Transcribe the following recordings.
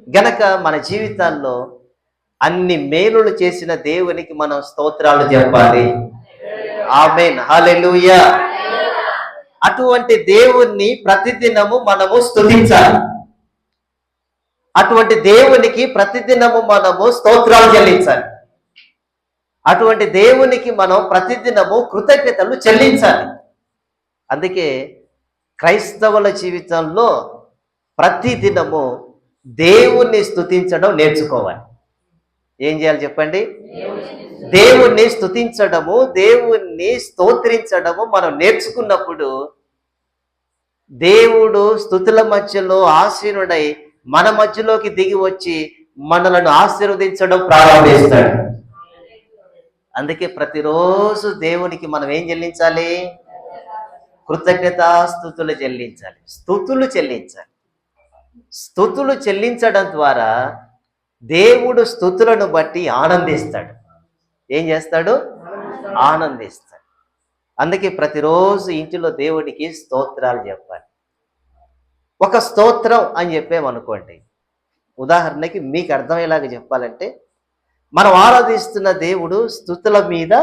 గనక మన జీవితాల్లో అన్ని మేలులు చేసిన దేవునికి మనం స్తోత్రాలు చెప్పాలి. ఆమేన్, హల్లెలూయా. అటువంటి దేవుణ్ణి ప్రతిదినము మనము స్తుతించాలి. అటువంటి దేవునికి ప్రతిదినము మనము స్తోత్రాలు చెల్లించాలి. అటువంటి దేవునికి మనం ప్రతిదినము కృతజ్ఞతలు చెల్లించాలి. అందుకే క్రైస్తవుల జీవితంలో ప్రతిదినము దేవుణ్ణి స్తుతించడం నేర్చుకోవాలి. ఏం చేయాలి చెప్పండి? దేవుణ్ణి స్తుతించడము, దేవుణ్ణి స్తోత్రించడము మనం నేర్చుకున్నప్పుడు దేవుడు స్తుతుల మధ్యలో ఆసీనుడై మన మధ్యలోకి దిగి వచ్చి మనలను ఆశీర్వదించడం ప్రారంభిస్తాడు. అందుకే ప్రతిరోజు దేవునికి మనం ఏం చెల్లించాలి? కృతజ్ఞతాస్తుతులు చెల్లించాలి, స్తుతులు చెల్లించాలి. స్తుతులు చెల్లించడం ద్వారా దేవుడు స్తుతులను బట్టి ఆనందిస్తాడు. ఏం చేస్తాడు? ఆనందిస్తాడు. అందుకే ప్రతిరోజు ఇంటిలో దేవుడికి స్తోత్రాలు చెప్పాలి. ఒక స్తోత్రం అని చెప్పామనుకోండి, ఉదాహరణకి మీకు అర్థమయ్యేలాగా చెప్పాలంటే, మనం ఆరాధిస్తున్న దేవుడు స్తుతుల మీద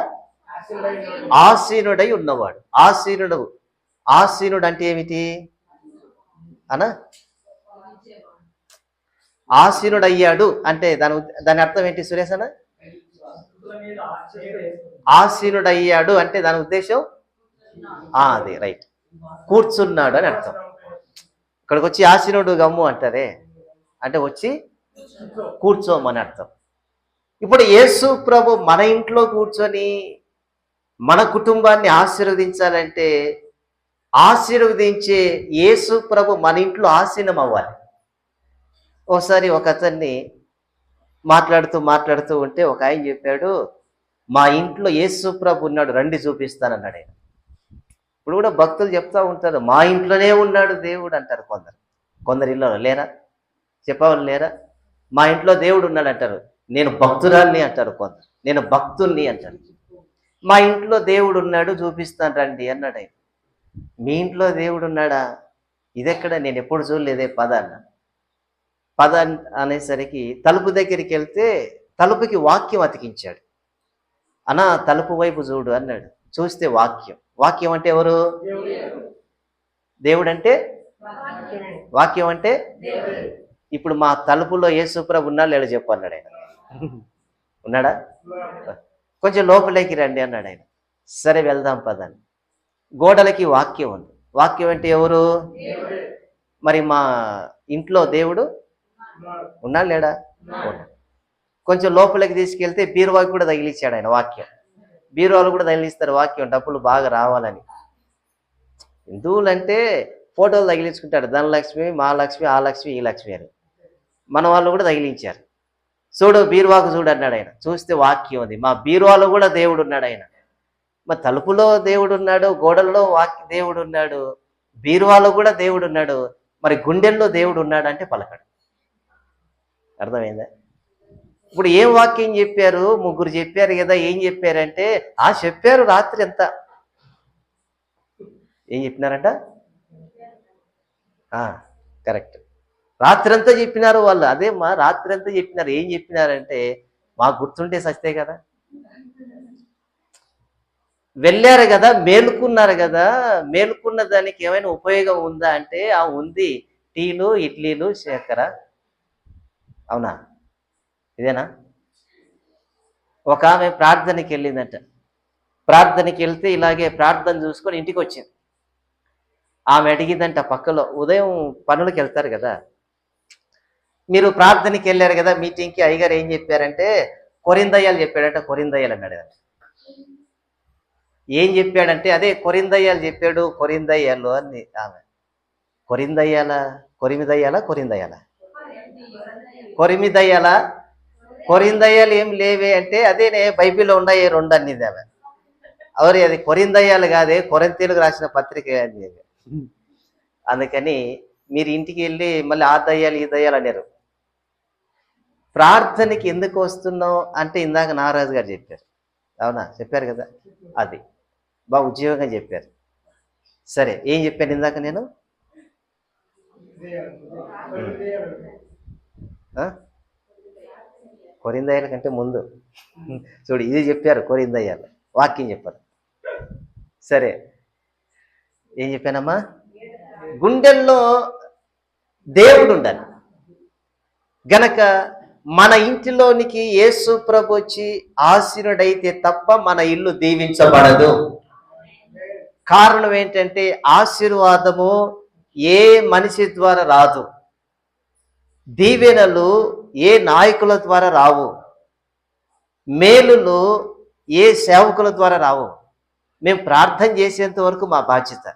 ఆసీనుడై ఉన్నవాడు. ఆసీనుడు అంటే ఏమిటి అనా? ఆసీనుడయ్యాడు అంటే దాని అర్థం ఏంటి సురేష్ అన్న? ఆసీనుడయ్యాడు అంటే దాని ఉద్దేశం అది రైట్, కూర్చున్నాడు అని అర్థం. ఇక్కడికి వచ్చి ఆసీనుడు గమ్ము అంటారే, అంటే వచ్చి కూర్చోమని అర్థం. ఇప్పుడు యేసు ప్రభు మన ఇంట్లో కూర్చొని మన కుటుంబాన్ని ఆశీర్వదించాలంటే, ఆశీర్వదించే యేసు ప్రభు మన ఇంట్లో ఆసీనం అవ్వాలి. ఒకసారి ఒక అతన్ని మాట్లాడుతూ ఉంటే ఒక ఆయన చెప్పాడు, మా ఇంట్లో యేసు ప్రభు ఉన్నాడు, రండి చూపిస్తానన్నాడు ఆయన. ఇప్పుడు కూడా భక్తులు చెప్తా ఉంటారు, మా ఇంట్లోనే ఉన్నాడు దేవుడు అంటారు కొందరు ఇళ్ళలో లేరా? చెప్పేవాళ్ళు లేరా? మా ఇంట్లో దేవుడు ఉన్నాడు అంటారు. నేను భక్తురాల్ని అంటారు కొందరు, నేను భక్తుల్ని అంటారు. మా ఇంట్లో దేవుడు ఉన్నాడు చూపిస్తాను రండి అన్నాడు ఆయన. మీ ఇంట్లో దేవుడు ఉన్నాడా? ఇదెక్కడ? నేను ఎప్పుడు చూడలేదే, పద అనేసరికి తలుపు దగ్గరికి వెళ్తే తలుపుకి వాక్యం అతికించాడు. అన్నా తలుపు వైపు చూడు అన్నాడు. చూస్తే వాక్యం అంటే ఎవరు? దేవుడు అంటే వాక్యం అంటే ఇప్పుడు మా తలుపులో యేసుప్రభు ఉన్నాడు లేడు చెప్పు అన్నాడు ఆయన. ఉన్నాడా? కొంచెం లోపలికి రండి అన్నాడు ఆయన. సరే వెళ్దాం పదని. గోడలకి వాక్యం ఉంది. వాక్యం అంటే ఎవరు? మరి మా ఇంట్లో దేవుడు ఉన్నాడు లేడా? కొంచెం లోపలికి తీసుకెళ్తే బీరువాకి కూడా తగిలిచ్చాడు ఆయన వాక్యం. బీరువాలు కూడా తగిలిస్తారు వాక్యం, డబ్బులు బాగా రావాలని. హిందువులంటే ఫోటోలు తగిలించుకుంటాడు, ధనలక్ష్మి, మహాలక్ష్మి, ఆ లక్ష్మి, ఈ లక్ష్మి అని. మన వాళ్ళు కూడా తగిలించారు. చూడు బీరువాకు చూడు అన్నాడు ఆయన. చూస్తే వాక్యం ఉంది. మా బీరువాలో కూడా దేవుడు ఉన్నాడు ఆయన. మరి తలుపులో దేవుడు ఉన్నాడు, గోడల్లో దేవుడు ఉన్నాడు, బీరువాలో కూడా దేవుడు ఉన్నాడు, మరి గుండెల్లో దేవుడు ఉన్నాడు అంటే పలకడు. అర్థమైందా? ఇప్పుడు ఏం వాక్యం చెప్పారు? ముగ్గురు చెప్పారు కదా. ఏం చెప్పారంటే చెప్పారు రాత్రి అంతా. ఏం చెప్పినారంట? కరెక్ట్, రాత్రంతా చెప్పినారు వాళ్ళు. అదే మా రాత్రంతా చెప్పినారు. ఏం చెప్పినారంటే మాకు గుర్తుంటే సస్తే కదా. వెళ్ళారు కదా, మేలుకున్నారు కదా, మేలుకున్న దానికి ఏమైనా ఉపయోగం ఉందా అంటే ఉంది, టీలు ఇడ్లీలు శేఖర. అవునా? ఇదేనా? ఒక ఆమె ప్రార్థనకి వెళ్ళిందంట. ప్రార్థనకి వెళ్తే ఇలాగే ప్రార్థన చూసుకొని ఇంటికి వచ్చింది. ఆమె అడిగిందంట పక్కలో, ఉదయం పనులకు వెళ్తారు కదా, మీరు ప్రార్థనకి వెళ్ళారు కదా మీటింగ్కి, అయ్యగారు ఏం చెప్పారంటే కొరిందయ్యాలు చెప్పాడంట. కొరిందయ్యాలు అన్నాడు. ఏం చెప్పాడంటే అదే కొరిందయ్యాలు చెప్పాడు. కొరిందయ్యాలు అని ఆమె. కొరిందయ్యాలు ఏం లేవే అంటే అదేనే బైబిల్లో ఉన్నాయి రెండు అన్నిది ఆమె. అవరి అది కొరిందయ్యాలు కాదే, కొరింథీయులకు రాసిన పత్రిక అది. అందుకని మీరు ఇంటికి వెళ్ళి మళ్ళీ ఆ దయ్యాలు ఈ దయ్యాలు అన్నారు. ప్రార్థనకి ఎందుకు వస్తున్నావు అంటే ఇందాక నాగరాజు గారు చెప్పారు. అవునా? చెప్పారు కదా, అది బాగా ఉద్యోగంగా చెప్పారు. సరే, ఏం చెప్పాను ఇందాక నేను? ఆ? కొరిందయ్యాల కంటే ముందు చూడు, ఇది చెప్పారు కొరిందయ్యాలు, వాక్యం చెప్పారు. సరే, ఏం చెప్పానమ్మా? గుండెల్లో దేవుడు ఉండాలి గనక మన ఇంటిలోనికి యేసు ప్రభు వచ్చి ఆశీనుడైతే తప్ప మన ఇల్లు దీవించబడదు. కారణం ఏంటంటే ఆశీర్వాదము ఏ మనిషి ద్వారా రాదు, దీవెనలు ఏ నాయకుల ద్వారా రావు, మేలులు ఏ సేవకుల ద్వారా రావు. మేము ప్రార్థన చేసేంత వరకు మా బాధ్యత,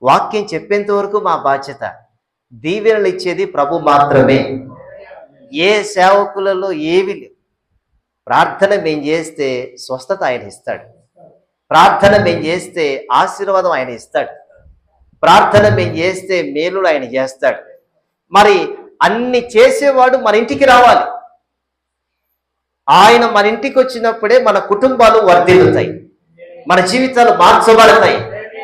వాక్యం చెప్పేంత వరకు మా బాధ్యత. దీవెనలు ఇచ్చేది ప్రభు మాత్రమే. ఏ సేవకులలో ఏవి లేవు. ప్రార్థన మేము చేస్తే స్వస్థత ఆయన ఇస్తాడు, ప్రార్థన మేము చేస్తే ఆశీర్వాదం ఆయన ఇస్తాడు, ప్రార్థన మేము చేస్తే మేలులు ఆయన చేస్తాడు. మరి అన్ని చేసేవాడు మన ఇంటికి రావాలి. ఆయన మన ఇంటికి వచ్చినప్పుడే మన కుటుంబాలు వర్ధిల్లుతాయి, మన జీవితాలు మార్చబడతాయి.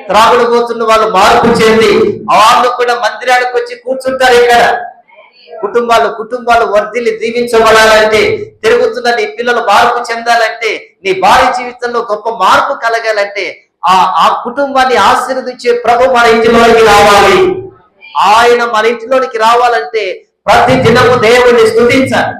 త్రాగుడు పోతున్న వాళ్ళు మార్పు చెంది వాళ్ళు కూడా మందిరానికి వచ్చి కూర్చుంటారు. ఇక్కడ కుటుంబాలు వర్ధిల్లి దీవించబడాలంటే, తిరుగుతున్న నీ పిల్లలు మార్పు చెందాలంటే, నీ భార్య జీవితంలో గొప్ప మార్పు కలగాలంటే, ఆ కుటుంబాన్ని ఆశీర్వదించే ప్రభు మన ఇంటిలోనికి రావాలి. ఆయన మన ఇంటిలోనికి రావాలంటే ప్రతి దినము దేవుణ్ణి స్తుతించాలి.